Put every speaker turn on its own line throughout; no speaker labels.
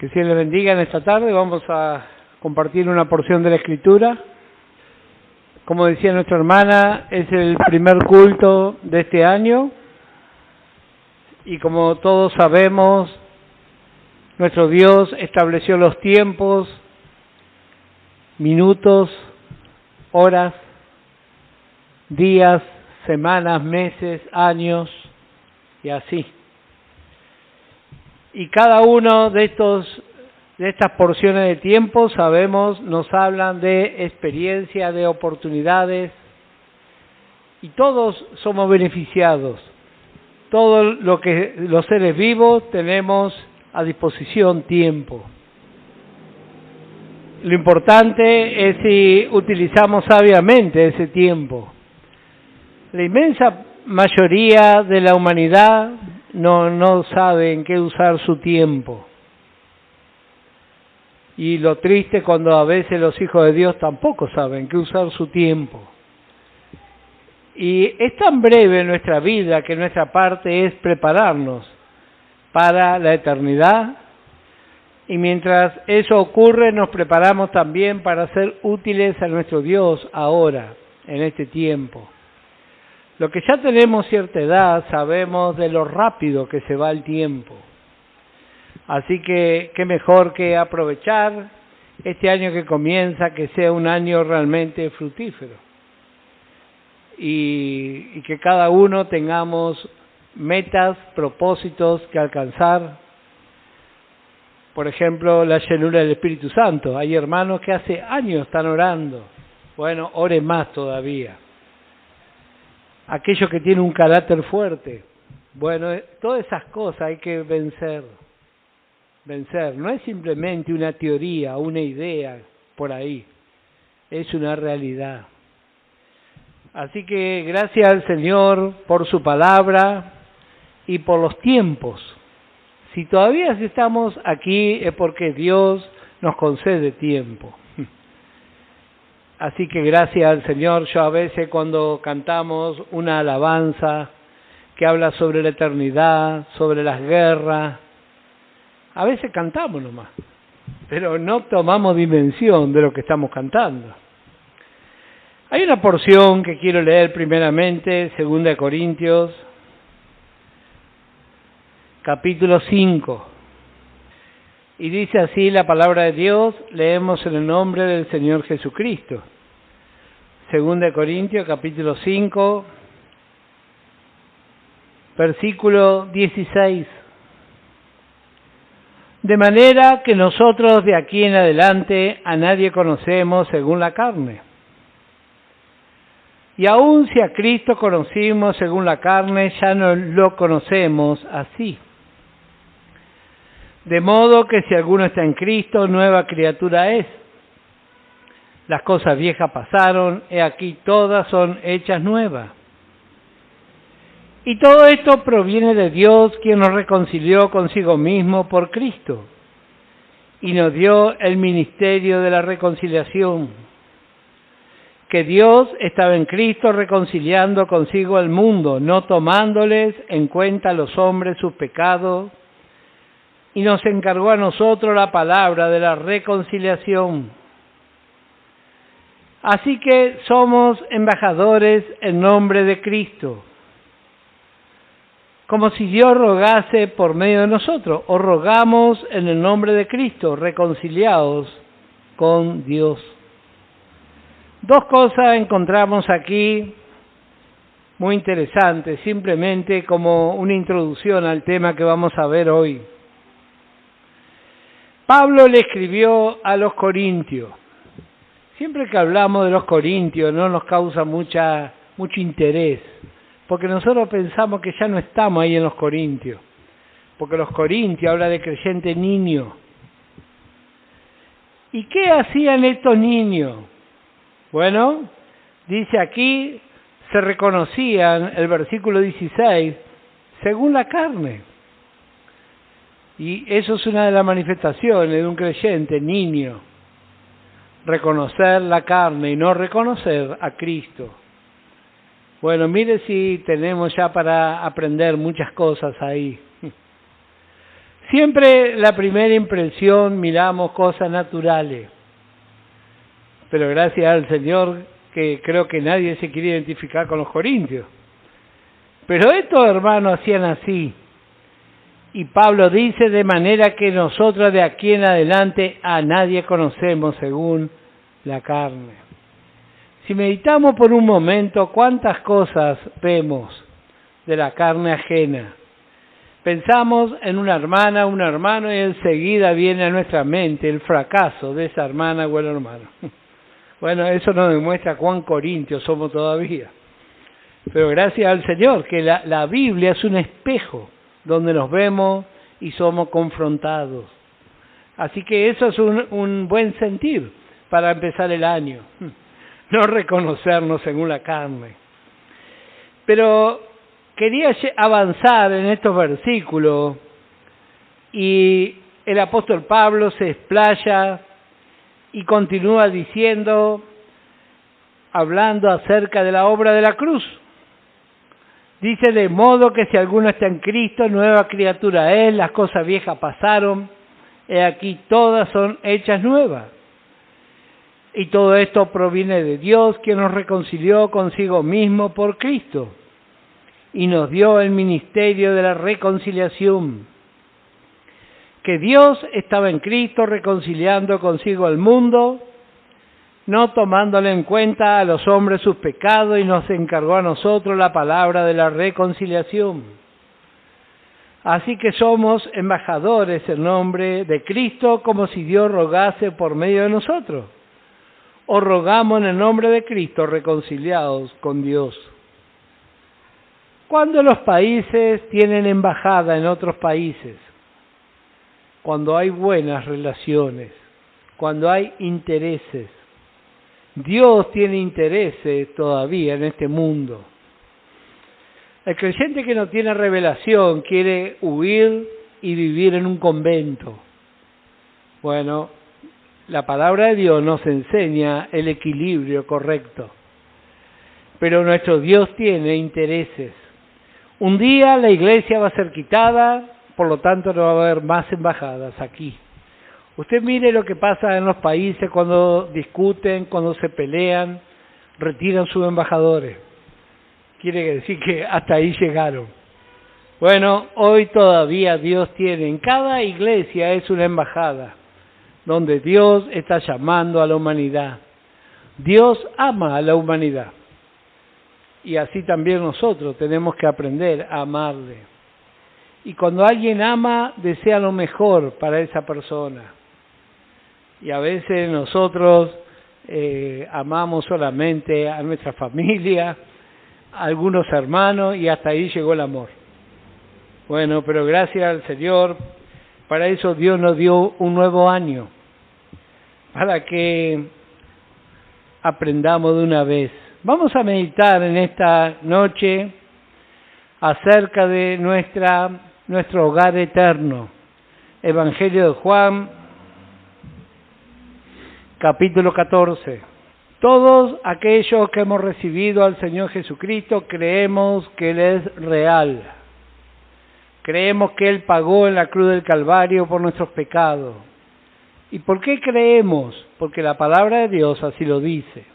Que Dios les bendiga en esta tarde. Vamos a compartir una porción de la Escritura. Como decía nuestra hermana, es el primer culto de este año. Y como todos sabemos, nuestro Dios estableció los tiempos, minutos, horas, días, semanas, meses, años y así. Y cada uno de estas porciones de tiempo, sabemos, nos hablan de experiencia, de oportunidades, y todos somos beneficiados. Todo lo que los seres vivos tenemos a disposición tiempo. Lo importante es si utilizamos sabiamente ese tiempo. La inmensa mayoría de la humanidad no sabe en qué usar su tiempo. Y lo triste cuando a veces los hijos de Dios tampoco saben qué usar su tiempo. Y es tan breve nuestra vida que nuestra parte es prepararnos para la eternidad. Y mientras eso ocurre, nos preparamos también para ser útiles a nuestro Dios ahora, en este tiempo. Lo que ya tenemos cierta edad, sabemos de lo rápido que se va el tiempo. Así que, qué mejor que aprovechar este año que comienza, que sea un año realmente fructífero. Y que cada uno tengamos metas, propósitos que alcanzar. Por ejemplo, la llenura del Espíritu Santo. Hay hermanos que hace años están orando. Bueno, ore más todavía. Aquellos que tienen un carácter fuerte. Bueno, todas esas cosas hay que vencer. Vencer. No es simplemente una teoría, una idea por ahí. Es una realidad. Así que gracias al Señor por su palabra y por los tiempos. Si todavía estamos aquí es porque Dios nos concede tiempo. Así que gracias al Señor. Yo a veces cuando cantamos una alabanza que habla sobre la eternidad, sobre las guerras, a veces cantamos nomás, pero no tomamos dimensión de lo que estamos cantando. Hay una porción que quiero leer primeramente, 2 Corintios, capítulo 5. Y dice así la palabra de Dios, leemos en el nombre del Señor Jesucristo. 2 Corintios, capítulo 5, versículo 16. De manera que nosotros de aquí en adelante a nadie conocemos según la carne. Y aun si a Cristo conocimos según la carne, ya no lo conocemos así. De modo que si alguno está en Cristo, nueva criatura es. Las cosas viejas pasaron, he aquí todas son hechas nuevas. Y todo esto proviene de Dios, quien nos reconcilió consigo mismo por Cristo, y nos dio el ministerio de la reconciliación. Que Dios estaba en Cristo reconciliando consigo al mundo, no tomándoles en cuenta a los hombres sus pecados, y nos encargó a nosotros la palabra de la reconciliación. Así que somos embajadores en nombre de Cristo, como si Dios rogase por medio de nosotros. Os rogamos en el nombre de Cristo, reconciliados con Dios. Dos cosas encontramos aquí muy interesantes, simplemente como una introducción al tema que vamos a ver hoy. Pablo le escribió a los corintios. Siempre que hablamos de los corintios no nos causa mucho interés, porque nosotros pensamos que ya no estamos ahí en los corintios, porque los corintios habla de creyente niño. ¿Y qué hacían estos niños? Bueno, dice aquí, se reconocían, el versículo 16, según la carne. Y eso es una de las manifestaciones de un creyente niño. Reconocer la carne y no reconocer a Cristo. Bueno, mire si tenemos ya para aprender muchas cosas ahí. Siempre la primera impresión miramos cosas naturales, pero gracias al Señor que creo que nadie se quiere identificar con los corintios. Pero estos hermanos hacían así, y Pablo dice, de manera que nosotros de aquí en adelante a nadie conocemos según la carne. Si meditamos por un momento cuántas cosas vemos de la carne ajena, pensamos en una hermana, un hermano, y enseguida viene a nuestra mente el fracaso de esa hermana o el hermano. Bueno, eso nos demuestra cuán corintios somos todavía. Pero gracias al Señor, que la Biblia es un espejo donde nos vemos y somos confrontados. Así que eso es un buen sentir para empezar el año. No reconocernos según la carne. Pero quería avanzar en estos versículos y el apóstol Pablo se explaya y continúa diciendo, hablando acerca de la obra de la cruz. Dice, de modo que si alguno está en Cristo, nueva criatura es, las cosas viejas pasaron, he aquí todas son hechas nuevas. Y todo esto proviene de Dios, quien nos reconcilió consigo mismo por Cristo y nos dio el ministerio de la reconciliación. Que Dios estaba en Cristo reconciliando consigo al mundo, no tomándole en cuenta a los hombres sus pecados, y nos encargó a nosotros la palabra de la reconciliación. Así que somos embajadores en nombre de Cristo, como si Dios rogase por medio de nosotros. O rogamos en el nombre de Cristo, reconciliados con Dios. Cuando los países tienen embajada en otros países, cuando hay buenas relaciones, cuando hay intereses, Dios tiene intereses todavía en este mundo. El creyente que no tiene revelación quiere huir y vivir en un convento. Bueno, la palabra de Dios nos enseña el equilibrio correcto. Pero nuestro Dios tiene intereses. Un día la iglesia va a ser quitada, por lo tanto no va a haber más embajadas aquí. Usted mire lo que pasa en los países cuando discuten, cuando se pelean, retiran sus embajadores. Quiere decir que hasta ahí llegaron. Bueno, hoy todavía Dios tiene, en cada iglesia es una embajada, donde Dios está llamando a la humanidad. Dios ama a la humanidad. Y así también nosotros tenemos que aprender a amarle. Y cuando alguien ama, desea lo mejor para esa persona. Y a veces nosotros amamos solamente a nuestra familia, a algunos hermanos, y hasta ahí llegó el amor. Bueno, pero gracias al Señor, para eso Dios nos dio un nuevo año, para que aprendamos de una vez. Vamos a meditar en esta noche acerca de nuestro hogar eterno. Evangelio de Juan, capítulo 14. Todos aquellos que hemos recibido al Señor Jesucristo creemos que Él es real. Creemos que Él pagó en la cruz del Calvario por nuestros pecados. ¿Y por qué creemos? Porque la palabra de Dios así lo dice.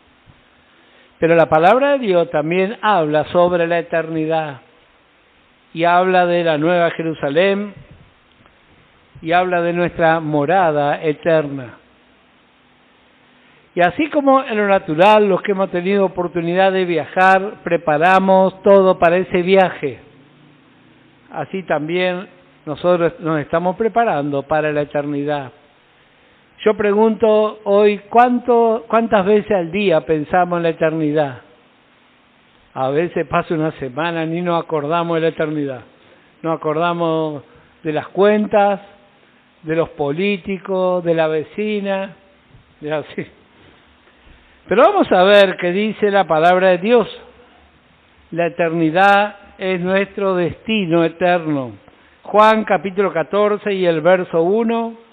Pero la palabra de Dios también habla sobre la eternidad. Y habla de la nueva Jerusalén. Y habla de nuestra morada eterna. Y así como en lo natural, los que hemos tenido oportunidad de viajar, preparamos todo para ese viaje. Así también nosotros nos estamos preparando para la eternidad. Yo pregunto hoy, ¿cuántas veces al día pensamos en la eternidad? A veces pasa una semana, ni nos acordamos de la eternidad. Nos acordamos de las cuentas, de los políticos, de la vecina, de así. Pero vamos a ver qué dice la palabra de Dios. La eternidad es nuestro destino eterno. Juan capítulo 14 y el verso 1.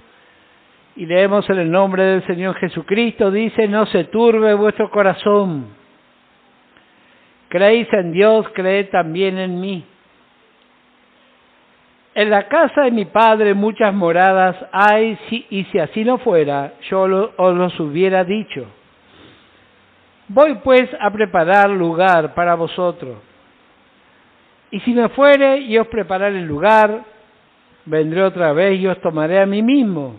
Y leemos en el nombre del Señor Jesucristo, dice, no se turbe vuestro corazón. Creéis en Dios, creed también en mí. En la casa de mi Padre muchas moradas hay, y si así no fuera, yo os los hubiera dicho. Voy pues a preparar lugar para vosotros. Y si me fuere y os prepararé el lugar, vendré otra vez y os tomaré a mí mismo,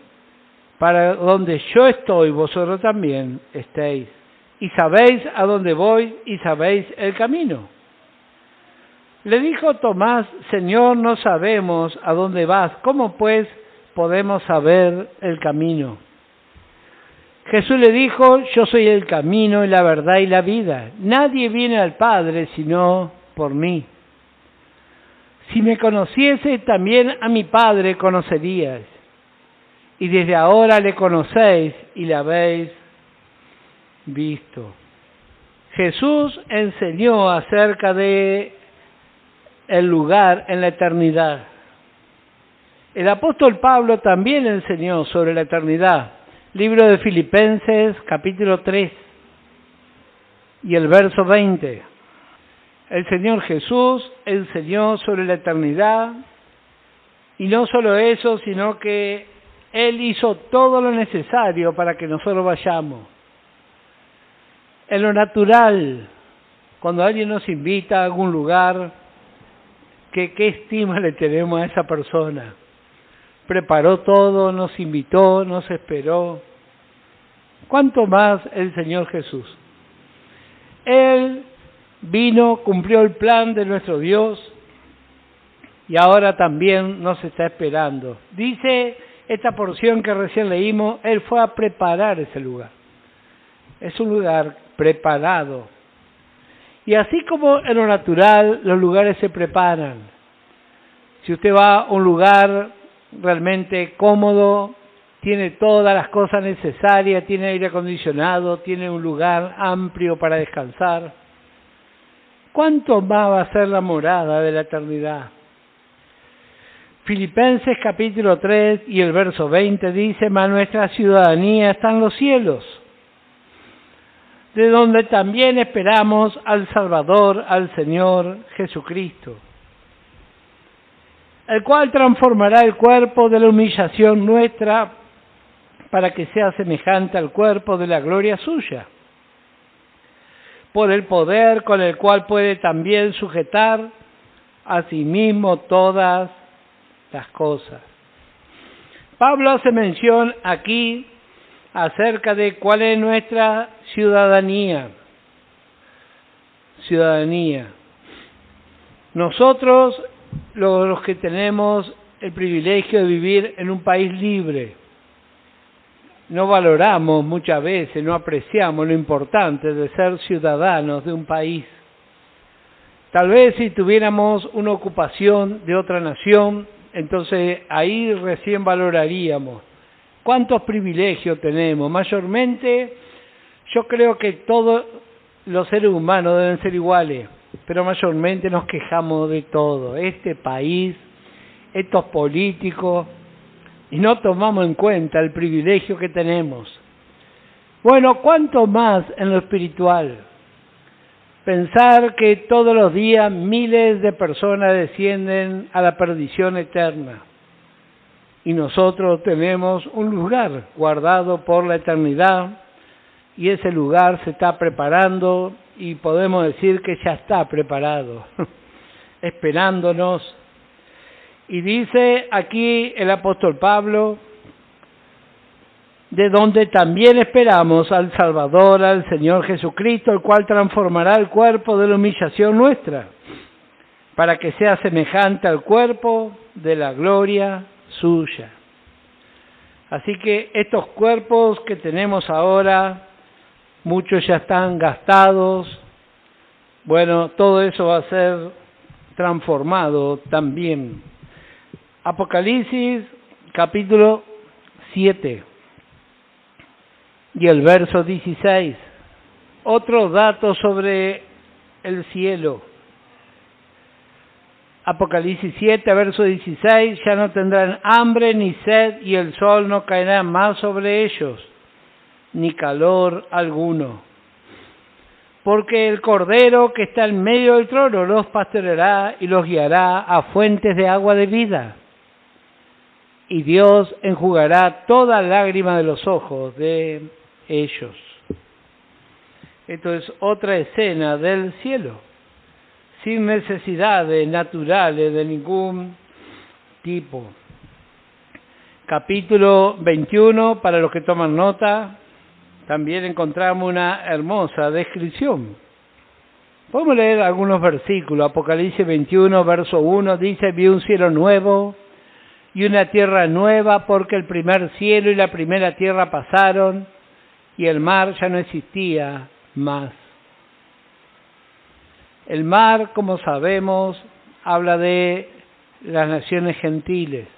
para donde yo estoy, vosotros también estéis. Y sabéis a dónde voy y sabéis el camino. Le dijo Tomás: Señor, no sabemos a dónde vas, ¿cómo pues podemos saber el camino? Jesús le dijo: yo soy el camino y la verdad y la vida. Nadie viene al Padre sino por mí. Si me conociese, también a mi Padre conoceríais. Y desde ahora le conocéis y le habéis visto. Jesús enseñó acerca de el lugar en la eternidad. El apóstol Pablo también enseñó sobre la eternidad. Libro de Filipenses, capítulo 3, y el verso 20. El Señor Jesús enseñó sobre la eternidad, y no solo eso, sino que Él hizo todo lo necesario para que nosotros vayamos. En lo natural, cuando alguien nos invita a algún lugar, ¿qué estima le tenemos a esa persona? Preparó todo, nos invitó, nos esperó. ¿Cuánto más el Señor Jesús? Él vino, cumplió el plan de nuestro Dios y ahora también nos está esperando. Dice esta porción que recién leímos, Él fue a preparar ese lugar. Es un lugar preparado. Y así como en lo natural, los lugares se preparan. Si usted va a un lugar realmente cómodo, tiene todas las cosas necesarias, tiene aire acondicionado, tiene un lugar amplio para descansar, ¿cuánto más va a ser la morada de la eternidad? Filipenses capítulo 3 y el verso 20 dice: mas nuestra ciudadanía está en los cielos, de donde también esperamos al Salvador, al Señor Jesucristo, el cual transformará el cuerpo de la humillación nuestra para que sea semejante al cuerpo de la gloria suya, por el poder con el cual puede también sujetar a sí mismo todas las cosas. Pablo hace mención aquí acerca de cuál es nuestra ciudadanía. Nosotros, los que tenemos el privilegio de vivir en un país libre, no valoramos muchas veces, no apreciamos lo importante de ser ciudadanos de un país. Tal vez si tuviéramos una ocupación de otra nación, entonces ahí recién valoraríamos cuántos privilegios tenemos. Mayormente, yo creo que todos los seres humanos deben ser iguales, pero mayormente nos quejamos de todo. Este país, estos políticos, y no tomamos en cuenta el privilegio que tenemos. Bueno, ¿cuánto más en lo espiritual? Pensar que todos los días miles de personas descienden a la perdición eterna. Y nosotros tenemos un lugar guardado por la eternidad, y ese lugar se está preparando, y podemos decir que ya está preparado, esperándonos. Y dice aquí el apóstol Pablo, de donde también esperamos al Salvador, al Señor Jesucristo, el cual transformará el cuerpo de la humillación nuestra, para que sea semejante al cuerpo de la gloria suya. Así que estos cuerpos que tenemos ahora, muchos ya están gastados. Bueno, todo eso va a ser transformado también. Apocalipsis capítulo 7 y el verso 16. Otro dato sobre el cielo. Apocalipsis 7, verso 16, ya no tendrán hambre ni sed, y el sol no caerá más sobre ellos, ni calor alguno. Porque el Cordero que está en medio del trono los pastoreará y los guiará a fuentes de agua de vida, y Dios enjugará toda lágrima de los ojos de ellos. Esto es otra escena del cielo, sin necesidades naturales de ningún tipo. Capítulo 21, para los que toman nota, también encontramos una hermosa descripción. Podemos leer algunos versículos. Apocalipsis 21, verso 1, dice: vi un cielo nuevo y una tierra nueva, porque el primer cielo y la primera tierra pasaron, y el mar ya no existía más. El mar, como sabemos, habla de las naciones gentiles.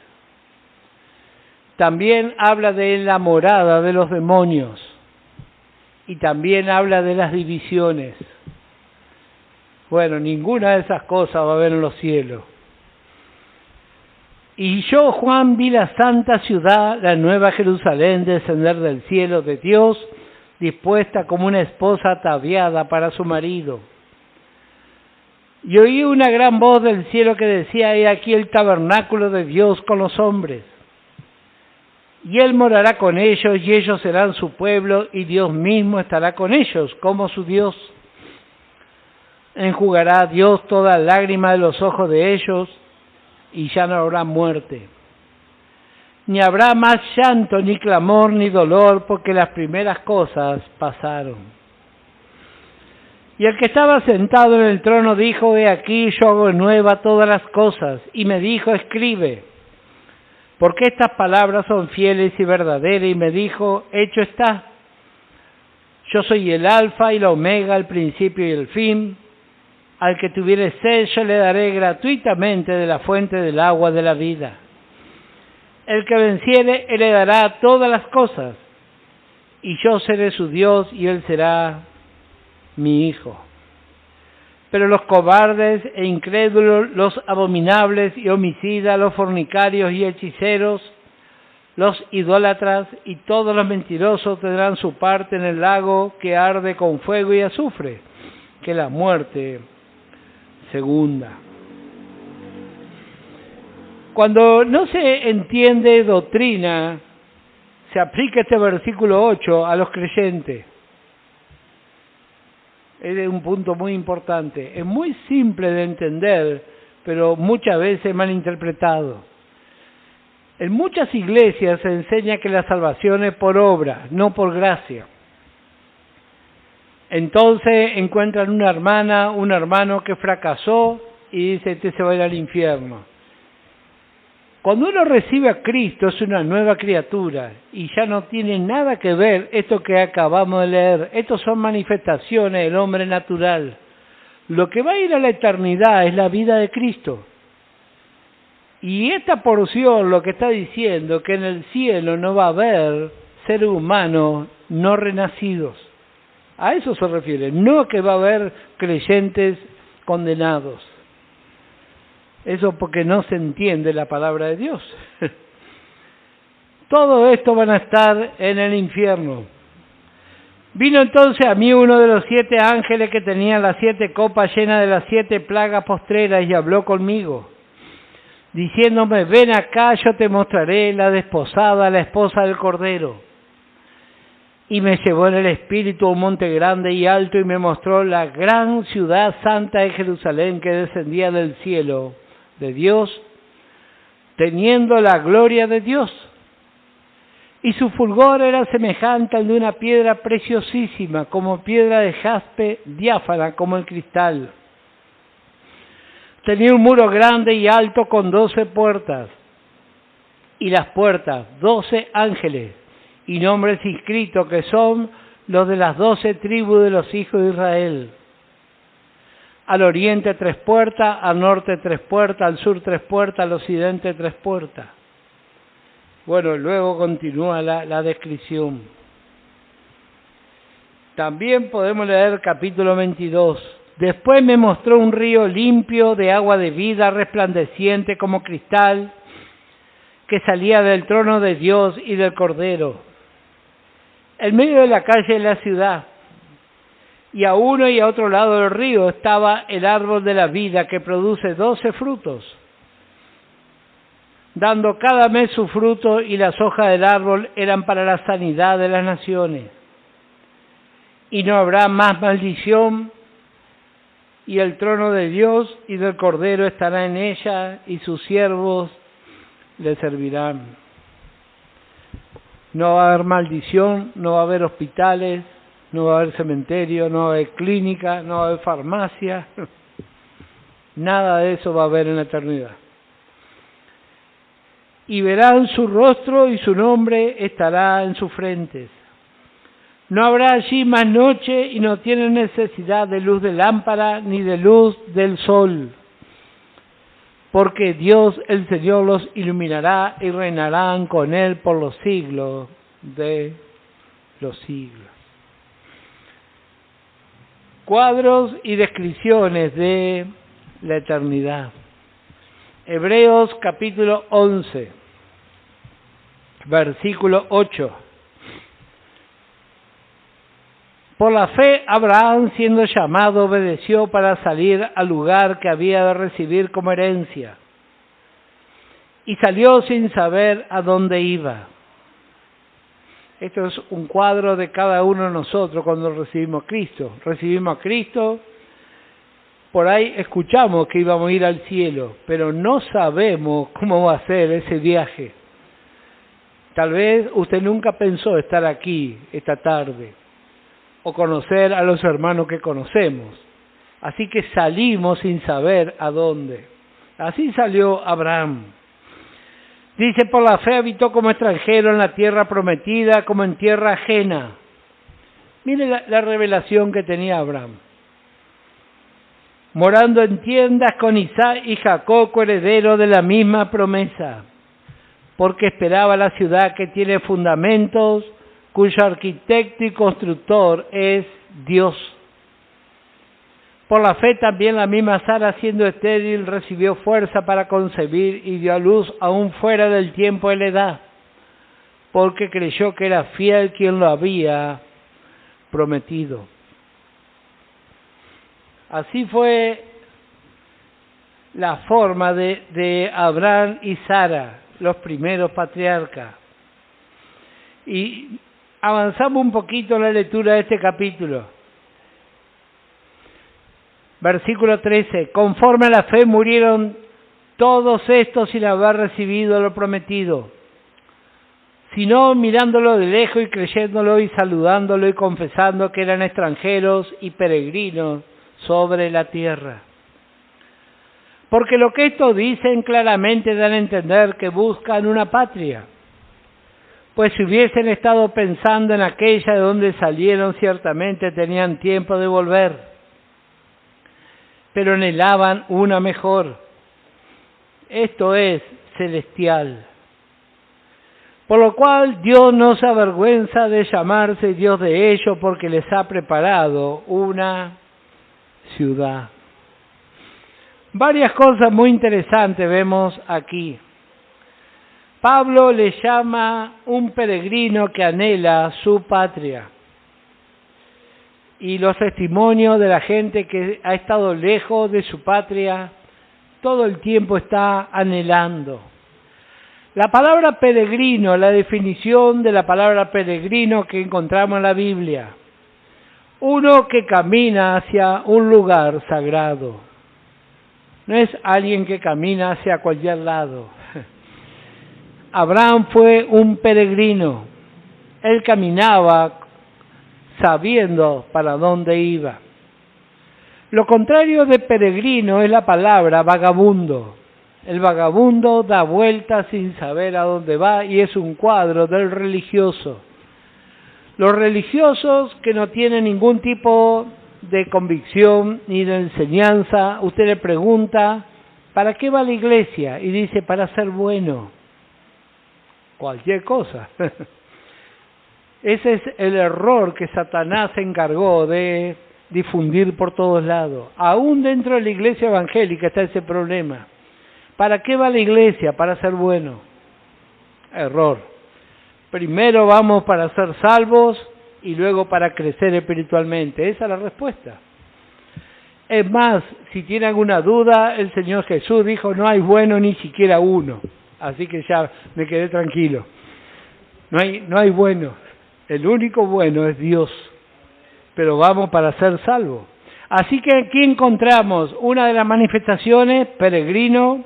También habla de la morada de los demonios. Y también habla de las divisiones. Bueno, ninguna de esas cosas va a haber en los cielos. Y yo, Juan, vi la santa ciudad, la nueva Jerusalén, descender del cielo de Dios, dispuesta como una esposa ataviada para su marido. Y oí una gran voz del cielo que decía: he aquí el tabernáculo de Dios con los hombres. Y Él morará con ellos, y ellos serán su pueblo, y Dios mismo estará con ellos, como su Dios. Enjugará Dios toda lágrima de los ojos de ellos, y ya no habrá muerte. Ni habrá más llanto, ni clamor, ni dolor, porque las primeras cosas pasaron. Y el que estaba sentado en el trono dijo: he aquí, yo hago nueva todas las cosas. Y me dijo: escribe, porque estas palabras son fieles y verdaderas. Y me dijo: hecho está. Yo soy el alfa y la omega, el principio y el fin. Al que tuviere sed, yo le daré gratuitamente de la fuente del agua de la vida. El que venciere, él le dará todas las cosas. Y yo seré su Dios, y él será mi hijo. Pero los cobardes e incrédulos, los abominables y homicidas, los fornicarios y hechiceros, los idólatras y todos los mentirosos tendrán su parte en el lago que arde con fuego y azufre, que es la muerte segunda. Cuando no se entiende doctrina, se aplica este versículo 8 a los creyentes. Es un punto muy importante. Es muy simple de entender, pero muchas veces mal interpretado. En muchas iglesias se enseña que la salvación es por obra, no por gracia. Entonces encuentran una hermana, un hermano que fracasó y dice: este se va a ir al infierno. Cuando uno recibe a Cristo es una nueva criatura y ya no tiene nada que ver esto que acabamos de leer. Estos son manifestaciones del hombre natural. Lo que va a ir a la eternidad es la vida de Cristo. Y esta porción lo que está diciendo que en el cielo no va a haber seres humanos no renacidos. A eso se refiere, no que va a haber creyentes condenados. Eso porque no se entiende la palabra de Dios. Todo esto van a estar en el infierno. Vino entonces a mí uno de los 7 ángeles que tenía las 7 copas llenas de las 7 plagas postreras y habló conmigo, diciéndome: ven acá, yo te mostraré la desposada, la esposa del Cordero. Y me llevó en el espíritu a un monte grande y alto y me mostró la gran ciudad santa de Jerusalén que descendía del cielo de Dios, teniendo la gloria de Dios. Y su fulgor era semejante al de una piedra preciosísima, como piedra de jaspe, diáfana como el cristal. Tenía un muro grande y alto con 12 puertas, y las puertas 12 ángeles, y nombres inscritos que son los de las 12 tribus de los hijos de Israel. Al oriente 3 puertas, al norte 3 puertas, al sur 3 puertas, al occidente 3 puertas. Bueno, luego continúa la descripción. También podemos leer capítulo 22. Después me mostró un río limpio de agua de vida, resplandeciente como cristal, que salía del trono de Dios y del Cordero. En medio de la calle de la ciudad, y a uno y a otro lado del río, estaba el árbol de la vida que produce 12 frutos, dando cada mes su fruto, y las hojas del árbol eran para la sanidad de las naciones. Y no habrá más maldición, y el trono de Dios y del Cordero estará en ella, y sus siervos le servirán. No va a haber maldición, no va a haber hospitales, no va a haber cementerio, no va a haber clínica, no va a haber farmacia. Nada de eso va a haber en la eternidad. Y verán su rostro y su nombre estará en sus frentes. No habrá allí más noche y no tienen necesidad de luz de lámpara ni de luz del sol, porque Dios el Señor los iluminará y reinarán con Él por los siglos de los siglos. Cuadros y descripciones de la eternidad. Hebreos capítulo 11, versículo 8. Por la fe, Abraham, siendo llamado, obedeció para salir al lugar que había de recibir como herencia. Y salió sin saber a dónde iba. Esto es un cuadro de cada uno de nosotros cuando recibimos a Cristo. Recibimos a Cristo, por ahí escuchamos que íbamos a ir al cielo, pero no sabemos cómo va a ser ese viaje. Tal vez usted nunca pensó estar aquí esta tarde, o conocer a los hermanos que conocemos. Así que salimos sin saber a dónde. Así salió Abraham. Dice, por la fe habitó como extranjero en la tierra prometida, como en tierra ajena. Mire la revelación que tenía Abraham. Morando en tiendas con Isaac y Jacob, coheredero de la misma promesa, porque esperaba la ciudad que tiene fundamentos, cuyo arquitecto y constructor es Dios. Por la fe también la misma Sara, siendo estéril, recibió fuerza para concebir y dio a luz aún fuera del tiempo de la edad, porque creyó que era fiel quien lo había prometido. Así fue la forma de Abraham y Sara, los primeros patriarcas. Y avanzamos un poquito en la lectura de este capítulo. Versículo 13. Conforme a la fe murieron todos estos sin haber recibido lo prometido, sino mirándolo de lejos y creyéndolo y saludándolo y confesando que eran extranjeros y peregrinos sobre la tierra. Porque lo que estos dicen claramente dan a entender que buscan una patria. Pues si hubiesen estado pensando en aquella de donde salieron, ciertamente tenían tiempo de volver, pero anhelaban una mejor, esto es, celestial. Por lo cual Dios no se avergüenza de llamarse Dios de ellos, porque les ha preparado una ciudad. Varias cosas muy interesantes vemos aquí. Pablo le llama un peregrino que anhela su patria. Y los testimonios de la gente que ha estado lejos de su patria, todo el tiempo está anhelando. La palabra peregrino, la definición de la palabra peregrino que encontramos en la Biblia: uno que camina hacia un lugar sagrado. No es alguien que camina hacia cualquier lado. Abraham fue un peregrino. Él caminaba sabiendo para dónde iba. Lo contrario de peregrino es la palabra vagabundo. El vagabundo da vueltas sin saber a dónde va y es un cuadro del religioso. Los religiosos que no tienen ningún tipo de convicción ni de enseñanza, usted le pregunta, ¿para qué va a la iglesia? Y dice, para ser bueno. Cualquier cosa. Ese es el error que Satanás se encargó de difundir por todos lados. Aún dentro de la iglesia evangélica está ese problema. ¿Para qué va la iglesia? Para ser bueno. Error. Primero vamos para ser salvos y luego para crecer espiritualmente. Esa es la respuesta. Es más, si tiene alguna duda, el Señor Jesús dijo, no hay bueno ni siquiera uno. así que ya me quedé tranquilo. No hay bueno, el único bueno es Dios, pero vamos para ser salvos. Así que aquí encontramos una de las manifestaciones, peregrino.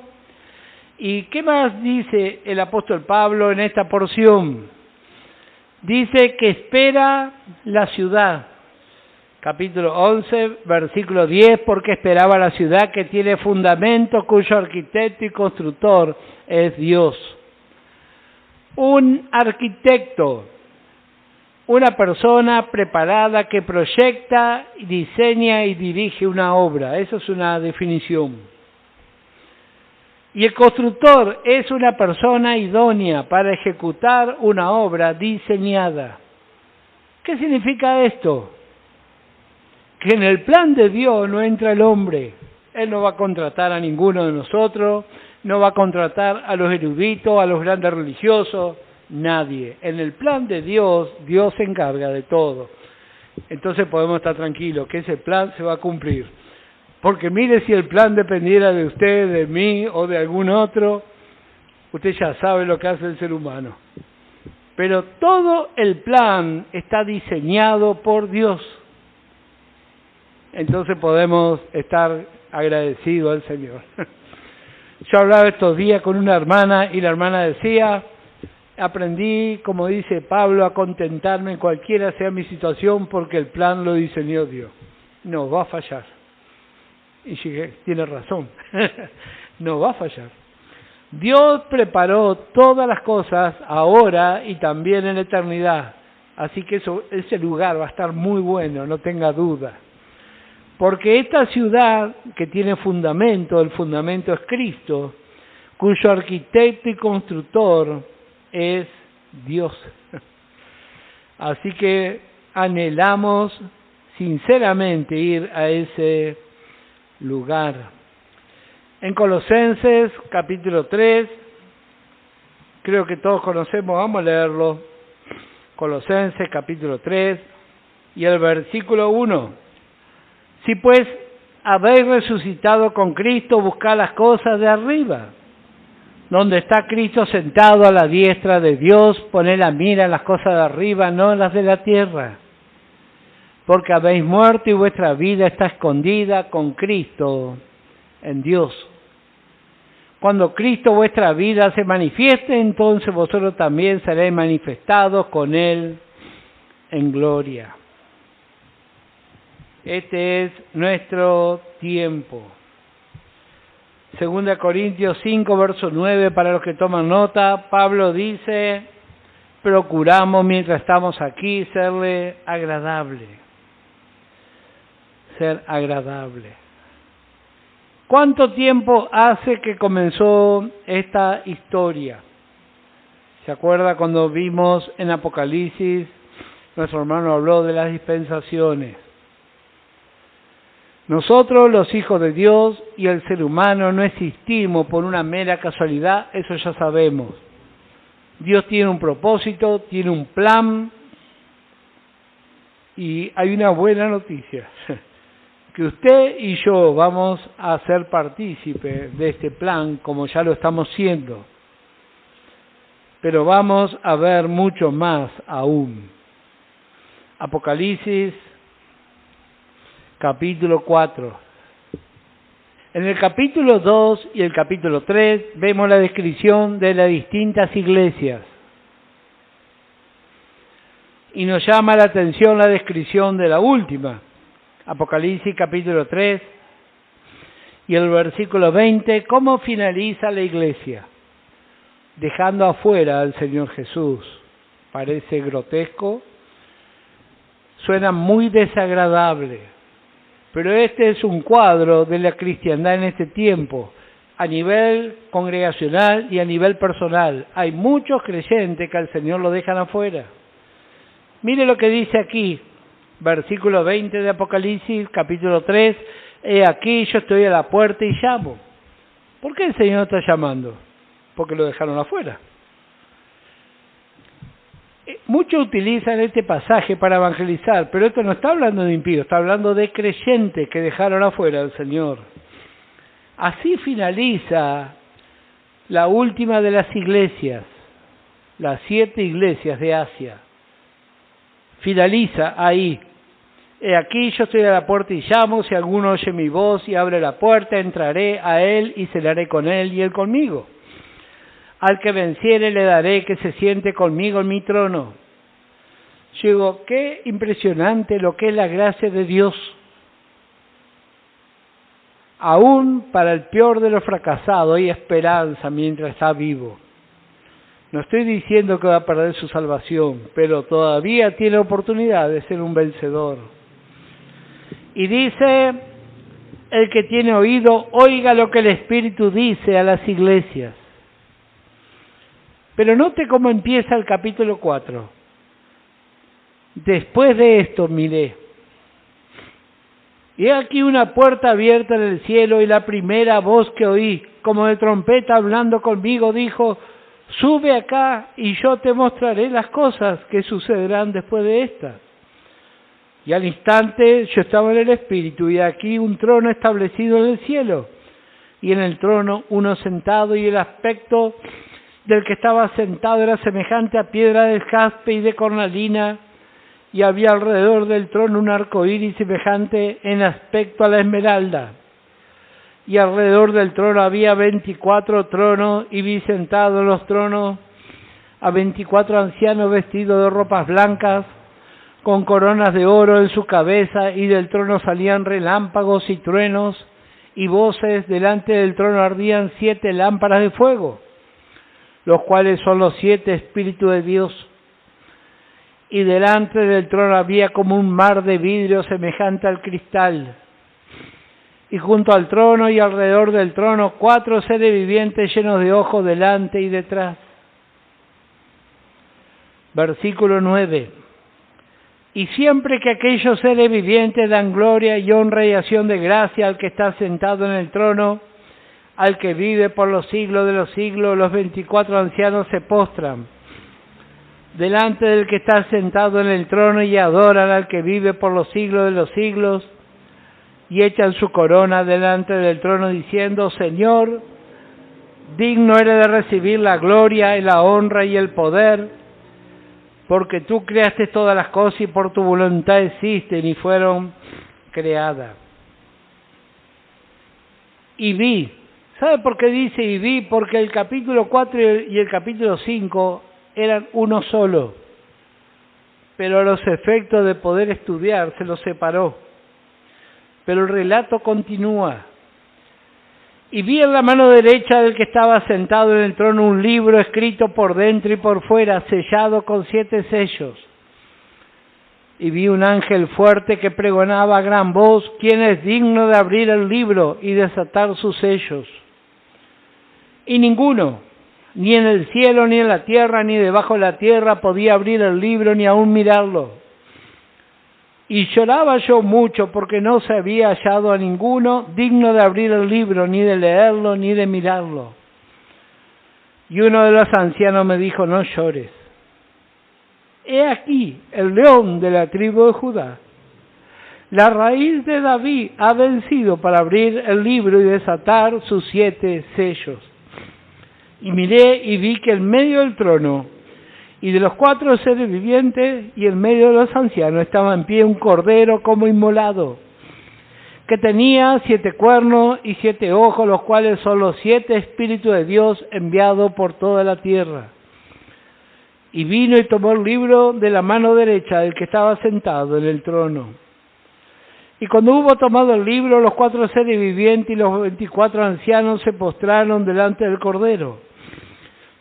¿Y qué más dice el apóstol Pablo en esta porción? Dice que espera la ciudad. Capítulo 11, versículo 10, porque esperaba la ciudad que tiene fundamento, cuyo arquitecto y constructor es Dios. Un arquitecto, una persona preparada que proyecta, diseña y dirige una obra. Eso es una definición. Y el constructor es una persona idónea para ejecutar una obra diseñada. ¿Qué significa esto? Que en el plan de Dios no entra el hombre. Él no va a contratar a ninguno de nosotros, no va a contratar a los eruditos, a los grandes religiosos, nadie. En el plan de Dios, Dios se encarga de todo. Entonces podemos estar tranquilos que ese plan se va a cumplir. Porque mire, si el plan dependiera de usted, de mí o de algún otro, usted ya sabe lo que hace el ser humano. Pero todo el plan está diseñado por Dios. Entonces podemos estar agradecidos al Señor. Yo hablaba estos días con una hermana y la hermana decía, aprendí, como dice Pablo, a contentarme en cualquiera sea mi situación porque el plan lo diseñó Dios. No va a fallar. Y dije, tiene razón, no va a fallar. Dios preparó todas las cosas ahora y también en la eternidad. Así que ese lugar va a estar muy bueno, no tenga duda. Porque esta ciudad que tiene fundamento, el fundamento es Cristo, cuyo arquitecto y constructor es Dios. Así que anhelamos sinceramente ir a ese lugar. En Colosenses capítulo 3, creo que todos conocemos, vamos a leerlo. Colosenses capítulo 3 y el versículo 1. Si pues habéis resucitado con Cristo, buscad las cosas de arriba, donde está Cristo sentado a la diestra de Dios, poned la mira en las cosas de arriba, no en las de la tierra. Porque habéis muerto y vuestra vida está escondida con Cristo en Dios. Cuando Cristo vuestra vida se manifieste, entonces vosotros también seréis manifestados con Él en gloria. Este es nuestro tiempo. 2 Corintios 5, verso 9, para los que toman nota, Pablo dice, procuramos mientras estamos aquí serle agradable. Ser agradable. ¿Cuánto tiempo hace que comenzó esta historia? ¿Se acuerda cuando vimos en Apocalipsis, nuestro hermano habló de las dispensaciones? Nosotros, los hijos de Dios y el ser humano, no existimos por una mera casualidad, eso ya sabemos. Dios tiene un propósito, tiene un plan, y hay una buena noticia, que usted y yo vamos a ser partícipes de este plan, como ya lo estamos siendo. Pero vamos a ver mucho más aún. Apocalipsis capítulo 4. En el capítulo 2 y el capítulo 3 vemos la descripción de las distintas iglesias. Y nos llama la atención la descripción de la última. Apocalipsis capítulo 3 y el versículo 20, ¿cómo finaliza la iglesia? Dejando afuera al Señor Jesús. Parece grotesco, suena muy desagradable, pero este es un cuadro de la cristiandad en este tiempo, a nivel congregacional y a nivel personal. Hay muchos creyentes que al Señor lo dejan afuera. Mire lo que dice aquí, versículo 20 de Apocalipsis, capítulo 3, he aquí yo estoy a la puerta y llamo. ¿Por qué el Señor está llamando? Porque lo dejaron afuera. Muchos utilizan este pasaje para evangelizar, pero esto no está hablando de impíos, está hablando de creyentes que dejaron afuera al Señor. Así finaliza la última de las iglesias, las 7 iglesias de Asia. Finaliza ahí. He aquí yo estoy a la puerta y llamo, si alguno oye mi voz y abre la puerta, entraré a él y cenaré con él y él conmigo. Al que venciere le daré que se siente conmigo en mi trono. Yo digo, qué impresionante lo que es la gracia de Dios. Aún para el peor de los fracasados hay esperanza mientras está vivo. No estoy diciendo que va a perder su salvación, pero todavía tiene oportunidad de ser un vencedor. Y dice, el que tiene oído, oiga lo que el Espíritu dice a las iglesias. Pero note cómo empieza el capítulo 4. Después de esto miré. Y aquí una puerta abierta en el cielo, y la primera voz que oí, como de trompeta hablando conmigo, dijo, sube acá y yo te mostraré las cosas que sucederán después de estas. Y al instante yo estaba en el Espíritu, y aquí un trono establecido en el cielo, y en el trono uno sentado, y el aspecto del que estaba sentado era semejante a piedra de jaspe y de cornalina, y había alrededor del trono un arco iris semejante en aspecto a la esmeralda. Y alrededor del trono había 24 tronos, y vi sentados en los tronos a 24 ancianos vestidos de ropas blancas, con coronas de oro en su cabeza, y del trono salían relámpagos y truenos, y voces. Delante del trono ardían 7 lámparas de fuego, los cuales son los 7 Espíritus de Dios. Y delante del trono había como un mar de vidrio semejante al cristal. Y junto al trono y alrededor del trono 4 seres vivientes llenos de ojos delante y detrás. Versículo 9. Y siempre que aquellos seres vivientes dan gloria y honra y acción de gracia al que está sentado en el trono, al que vive por los siglos de los siglos, los 24 ancianos se postran delante del que está sentado en el trono y adoran al que vive por los siglos de los siglos, y echan su corona delante del trono diciendo, Señor, digno eres de recibir la gloria y la honra y el poder, porque tú creaste todas las cosas y por tu voluntad existen y fueron creadas. Y vi, ¿sabe por qué dice y vi? Porque el capítulo 4 y el capítulo 5 eran uno solo, pero a los efectos de poder estudiar se los separó. Pero el relato continúa. Y vi en la mano derecha del que estaba sentado en el trono un libro escrito por dentro y por fuera, sellado con 7 sellos. Y vi un ángel fuerte que pregonaba a gran voz, ¿quién es digno de abrir el libro y desatar sus sellos? Y ninguno, ni en el cielo, ni en la tierra, ni debajo de la tierra, podía abrir el libro ni aún mirarlo. Y lloraba yo mucho porque no se había hallado a ninguno digno de abrir el libro, ni de leerlo, ni de mirarlo. Y uno de los ancianos me dijo, no llores. He aquí el león de la tribu de Judá. La raíz de David ha vencido para abrir el libro y desatar sus 7 sellos. Y miré y vi que en medio del trono y de los 4 seres vivientes y en medio de los ancianos estaba en pie un cordero como inmolado, que tenía 7 cuernos y 7 ojos, los cuales son los 7 Espíritus de Dios enviados por toda la tierra. Y vino y tomó el libro de la mano derecha del que estaba sentado en el trono. Y cuando hubo tomado el libro, los 4 seres vivientes y los 24 ancianos se postraron delante del cordero.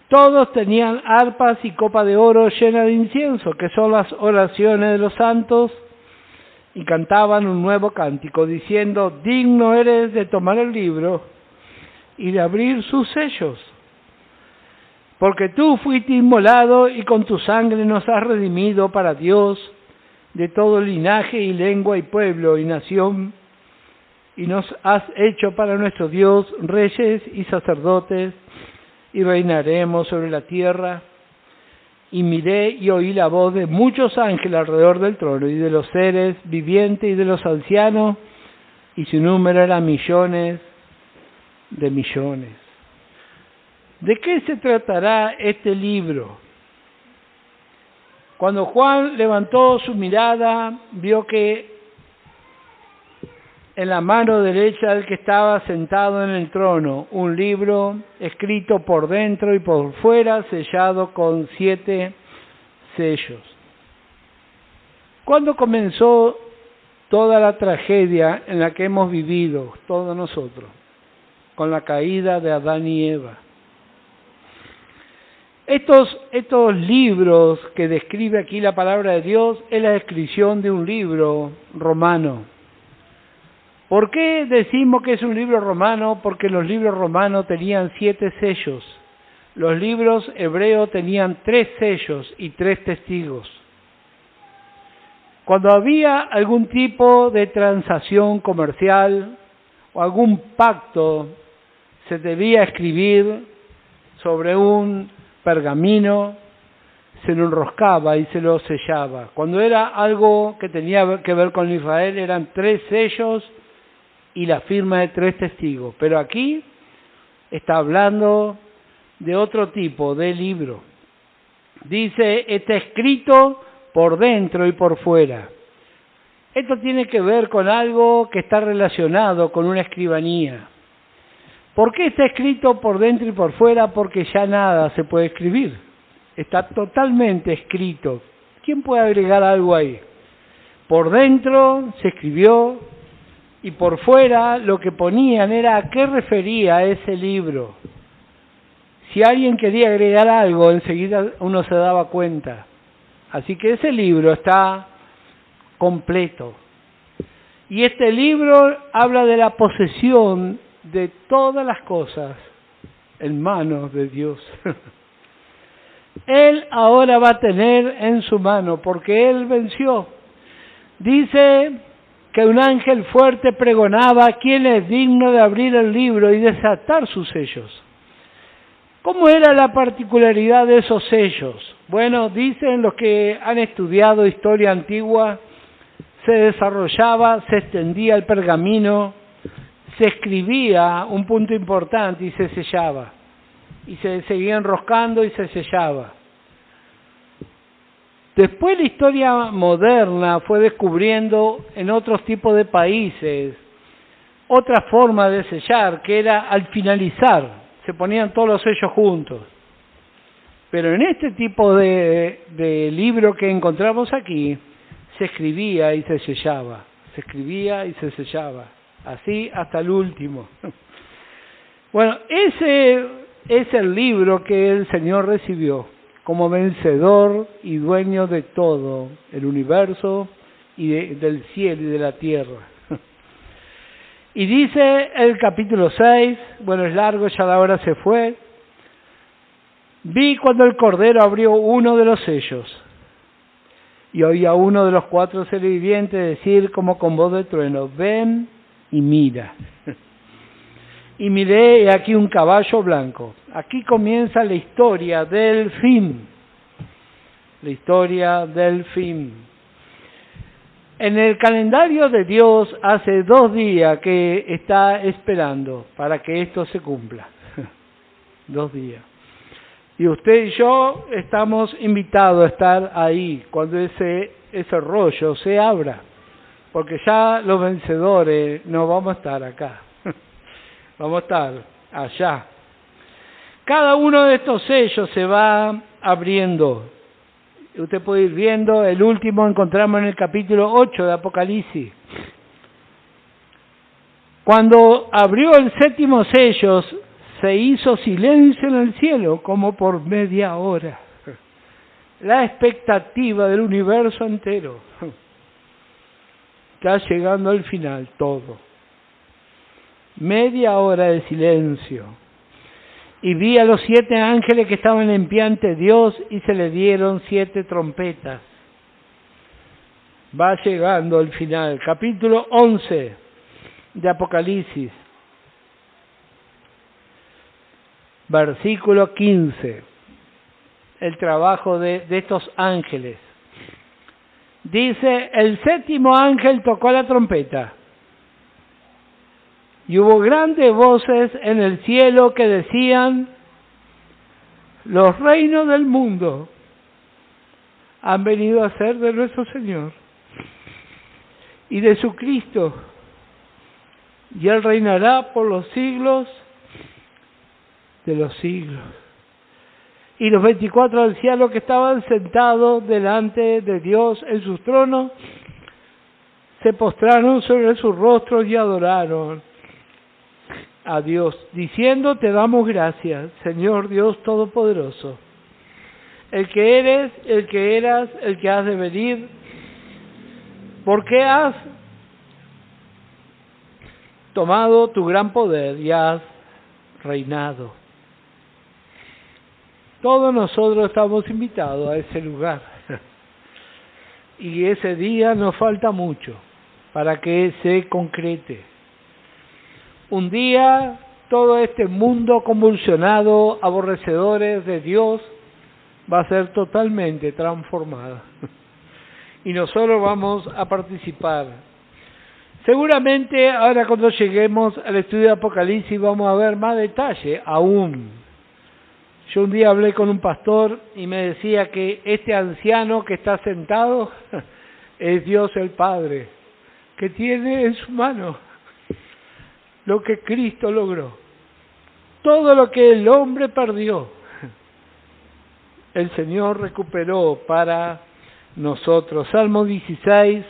Todos tenían arpas y copa de oro llena de incienso, que son las oraciones de los santos, y cantaban un nuevo cántico, diciendo, digno eres de tomar el libro y de abrir sus sellos, porque tú fuiste inmolado y con tu sangre nos has redimido para Dios de todo linaje y lengua y pueblo y nación, y nos has hecho para nuestro Dios reyes y sacerdotes, y reinaremos sobre la tierra. Y miré y oí la voz de muchos ángeles alrededor del trono, y de los seres vivientes y de los ancianos, y su número era millones de millones. ¿De qué se tratará este libro? Cuando Juan levantó su mirada, vio que en la mano derecha del que estaba sentado en el trono, un libro escrito por dentro y por fuera, sellado con 7 sellos. ¿Cuándo comenzó toda la tragedia en la que hemos vivido, todos nosotros? Con la caída de Adán y Eva. Estos libros que describe aquí la palabra de Dios es la descripción de un libro romano. ¿Por qué decimos que es un libro romano? Porque los libros romanos tenían 7 sellos. Los libros hebreos tenían 3 sellos y 3 testigos. Cuando había algún tipo de transacción comercial o algún pacto, se debía escribir sobre un pergamino, se lo enroscaba y se lo sellaba. Cuando era algo que tenía que ver con Israel, eran 3 sellos y la firma de 3 testigos. Pero aquí está hablando de otro tipo de libro. Dice, está escrito por dentro y por fuera. Esto tiene que ver con algo que está relacionado con una escribanía. ¿Por qué está escrito por dentro y por fuera? Porque ya nada se puede escribir. Está totalmente escrito. ¿Quién puede agregar algo ahí? Por dentro se escribió y por fuera lo que ponían era a qué refería ese libro. Si alguien quería agregar algo, enseguida uno se daba cuenta. Así que ese libro está completo. Y este libro habla de la posesión de todas las cosas en manos de Dios. Él ahora va a tener en su mano, porque Él venció. Dice que un ángel fuerte pregonaba quién es digno de abrir el libro y desatar sus sellos. ¿Cómo era la particularidad de esos sellos? Bueno, dicen los que han estudiado historia antigua, se desarrollaba, se extendía el pergamino, se escribía un punto importante y se sellaba. Y se seguía enroscando y se sellaba. Después la historia moderna fue descubriendo en otros tipos de países otra forma de sellar, que era al finalizar, se ponían todos los sellos juntos. Pero en este tipo de libro que encontramos aquí, se escribía y se sellaba, se escribía y se sellaba, así hasta el último. Bueno, ese es el libro que el Señor recibió como vencedor y dueño de todo, el universo y del cielo y de la tierra. Y dice el capítulo 6, bueno, es largo, ya la hora se fue. Vi cuando el Cordero abrió uno de los sellos, y oí a uno de los 4 seres vivientes decir como con voz de trueno, ven y mira. Y miré, y aquí un caballo blanco. Aquí comienza la historia del fin. La historia del fin. En el calendario de Dios hace 2 días que está esperando para que esto se cumpla. 2 días. Y usted y yo estamos invitados a estar ahí cuando ese rollo se abra. Porque ya los vencedores no vamos a estar acá. Vamos a estar allá. Cada uno de estos sellos se va abriendo. Usted puede ir viendo, el último encontramos en el capítulo 8 de Apocalipsis. Cuando abrió el 7º sello, se hizo silencio en el cielo, como por media hora. La expectativa del universo entero. Está llegando al final todo. Media hora de silencio. Y vi a los 7 ángeles que estaban en pie ante Dios y se le dieron 7 trompetas. Va llegando al final. Capítulo 11 de Apocalipsis. Versículo 15. El trabajo de estos ángeles. Dice, el 7º ángel tocó la trompeta. Y hubo grandes voces en el cielo que decían, Los reinos del mundo han venido a ser de nuestro Señor y de su Cristo, y Él reinará por los siglos de los siglos. Y los 24 ancianos que estaban sentados delante de Dios en sus tronos se postraron sobre sus rostros y adoraron a Dios, diciendo: te damos gracias, Señor Dios Todopoderoso, el que eres, el que eras, el que has de venir, porque has tomado tu gran poder y has reinado. Todos nosotros estamos invitados a ese lugar. Y ese día nos falta mucho para que se concrete. Un día todo este mundo convulsionado, aborrecedores de Dios, va a ser totalmente transformado. Y nosotros vamos a participar. Seguramente ahora cuando lleguemos al estudio de Apocalipsis vamos a ver más detalle aún. Yo un día hablé con un pastor y me decía que este anciano que está sentado es Dios el Padre, que tiene en su mano lo que Cristo logró. Todo lo que el hombre perdió, el Señor recuperó para nosotros. Salmo 16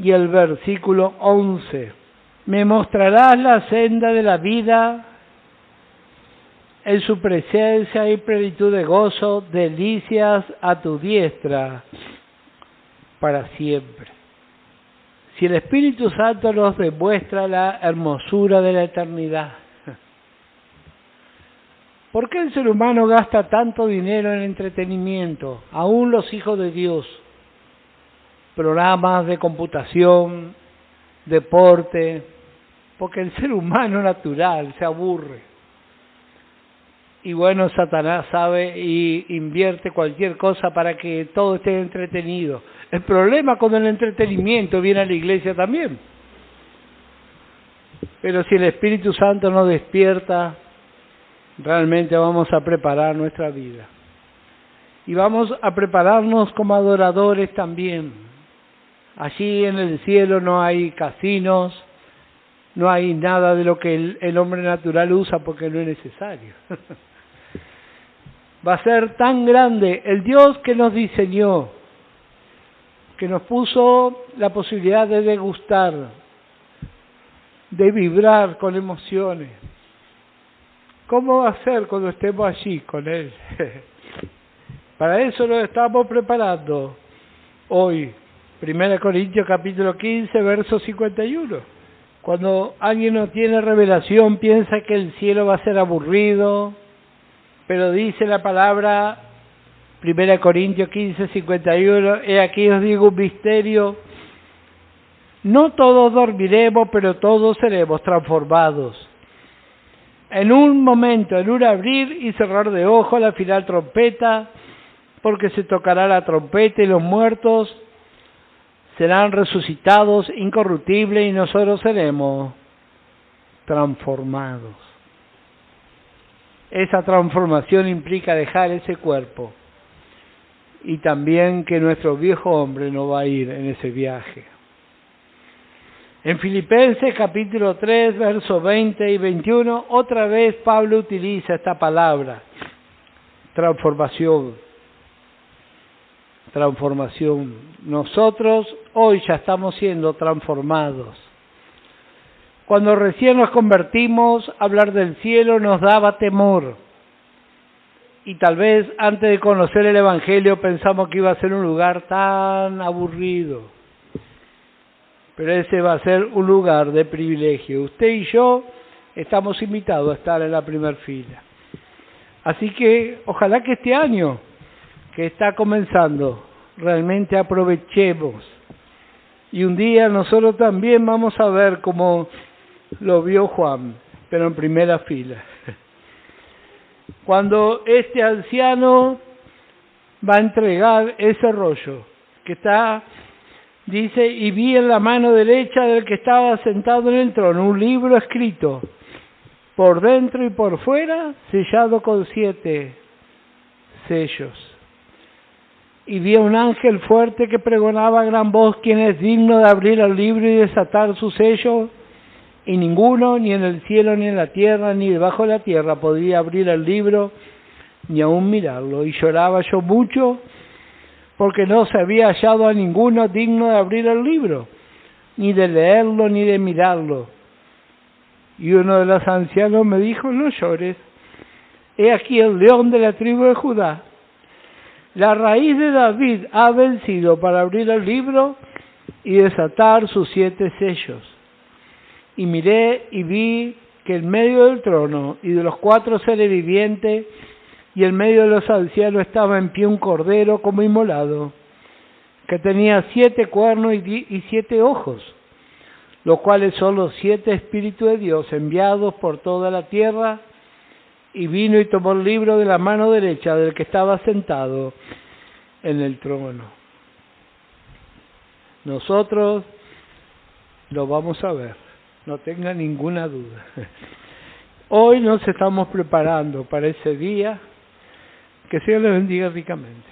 y el versículo 11. Me mostrarás la senda de la vida, en su presencia hay plenitud de gozo, delicias a tu diestra para siempre. Si el Espíritu Santo nos demuestra la hermosura de la eternidad, ¿por qué el ser humano gasta tanto dinero en entretenimiento? Aún los hijos de Dios, programas de computación, deporte, porque el ser humano natural se aburre. Y bueno, Satanás sabe y invierte cualquier cosa para que todo esté entretenido. El problema con el entretenimiento viene a la iglesia también. Pero si el Espíritu Santo nos despierta, realmente vamos a preparar nuestra vida. Y vamos a prepararnos como adoradores también. Allí en el cielo no hay casinos, no hay nada de lo que el hombre natural usa porque no es necesario. Va a ser tan grande el Dios que nos diseñó, que nos puso la posibilidad de degustar, de vibrar con emociones. ¿Cómo va a ser cuando estemos allí con Él? Para eso nos estamos preparando hoy. 1 Corintios capítulo 15, verso 51. Cuando alguien no tiene revelación, piensa que el cielo va a ser aburrido, pero dice la palabra, 1 Corintios 15, 51, he aquí os digo un misterio, no todos dormiremos, pero todos seremos transformados. En un momento, en un abrir y cerrar de ojos, la final trompeta, porque se tocará la trompeta y los muertos serán resucitados incorruptibles y nosotros seremos transformados. Esa transformación implica dejar ese cuerpo y también que nuestro viejo hombre no va a ir en ese viaje. En Filipenses capítulo 3, versos 20 y 21, otra vez Pablo utiliza esta palabra, transformación. Transformación. Nosotros hoy ya estamos siendo transformados. Cuando recién nos convertimos, hablar del cielo nos daba temor. Y tal vez antes de conocer el Evangelio pensamos que iba a ser un lugar tan aburrido. Pero ese va a ser un lugar de privilegio. Usted y yo estamos invitados a estar en la primera fila. Así que ojalá que este año que está comenzando, realmente aprovechemos. Y un día nosotros también vamos a ver cómo lo vio Juan, pero en primera fila. Cuando este anciano va a entregar ese rollo, que está, dice, y vi en la mano derecha del que estaba sentado en el trono un libro escrito, por dentro y por fuera, sellado con 7 sellos. Y vi a un ángel fuerte que pregonaba a gran voz: ¿quién es digno de abrir el libro y desatar su sello? Y ninguno, ni en el cielo, ni en la tierra, ni debajo de la tierra, podía abrir el libro, ni aún mirarlo. Y lloraba yo mucho, porque no se había hallado a ninguno digno de abrir el libro, ni de leerlo, ni de mirarlo. Y uno de los ancianos me dijo: no llores, he aquí el león de la tribu de Judá, la raíz de David, ha vencido para abrir el libro y desatar sus 7 sellos. Y miré y vi que en medio del trono y de los 4 seres vivientes y en medio de los ancianos estaba en pie un cordero como inmolado, que tenía 7 cuernos y 7 ojos, los cuales son los 7 espíritus de Dios enviados por toda la tierra. Y vino y tomó el libro de la mano derecha del que estaba sentado en el trono. Nosotros lo vamos a ver, no tenga ninguna duda. Hoy nos estamos preparando para ese día. Que Dios le bendiga ricamente.